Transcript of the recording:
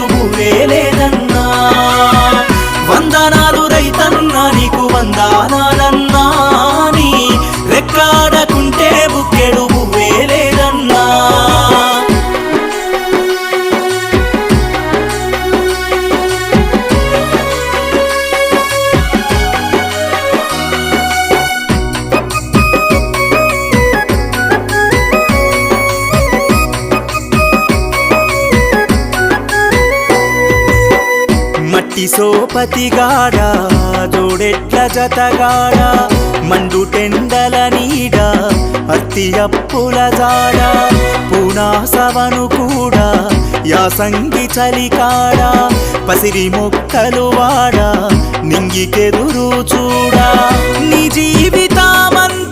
బుక్కెడు భూవే లేదన్నా. వందనాలు రైతన్నా నీకు వందనాలన్నా, నీ రెక్కాడకుంటే బుక్కెడు భూవే లేదన్నా. మట్టి సోపతిగాడ జోడెట్ల జతగాడ, మండు టెండల నీడ అర్తి అప్పుల జాడ, పూనాసవను కూడా యాసంగి చలికాడ, పసిరి మొక్కలు వాడ నింగికెదురు చూడా. నీ జీవితమంతా